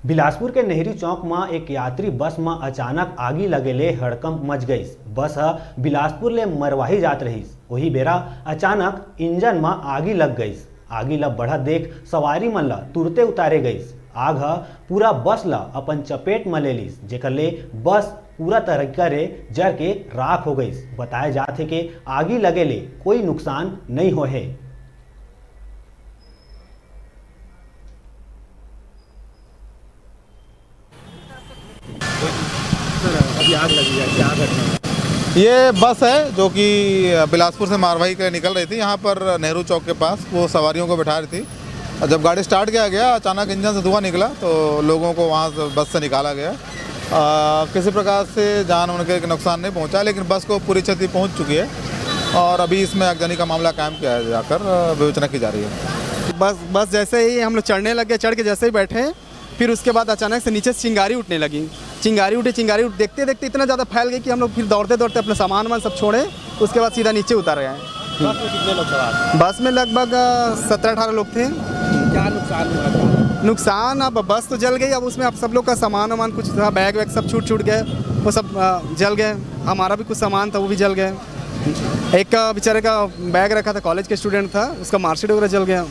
बिलासपुर के नेहरू चौक में एक यात्री बस में अचानक आगी लगेले हड़कंप मच गई। बस बिलासपुर ले मरवाही जात रहीस, वही बेरा अचानक इंजन में आगी लग गई। आगी ला बढ़त देख सवारी मन ला तुरते उतारे गई। आग पूरा बस ला अपन चपेट में ले लीस, जेकर ले बस पूरा तरीका रे जर के राख हो गई। बताया जाते कि आगी लगेले कोई नुकसान नहीं हो है। अभी आग लगी है, क्या घटना? ये बस है जो कि बिलासपुर से मारवाही के लिए निकल रही थी। यहाँ पर नेहरू चौक के पास वो सवारियों को बैठा रही थी और जब गाड़ी स्टार्ट किया गया अचानक इंजन से धुआं निकला तो लोगों को वहाँ से बस से निकाला गया। किसी प्रकार से जान उनके नुकसान नहीं पहुँचा, लेकिन बस को पूरी क्षति पहुँच चुकी है और अभी इसमें आगजनी का मामला कायम किया जाकर विवेचना की जा रही है। बस जैसे ही हम लोग चढ़ने लगे, चढ़ के जैसे ही बैठे फिर उसके बाद अचानक से नीचे चिंगारी उठने लगी। चिंगारी उठी देखते देखते इतना ज़्यादा फैल गई कि हम लोग फिर दौड़ते दौड़ते अपने सामान सब छोड़े, उसके बाद सीधा नीचे उतर गए। बस में कितने लोग सवार? बस में लगभग 17-18 लोग थे। क्या नुकसान हुआ? नुकसान अब बस तो जल गई, अब उसमें अब सब लोग का सामान वामान कुछ था, बैग वैग सब छूट गए, वो सब जल गए। हमारा भी कुछ सामान था वो भी जल गए। एक बेचारे का बैग रखा था, कॉलेज के स्टूडेंट था, उसका मार्कशीट वगैरह जल गया।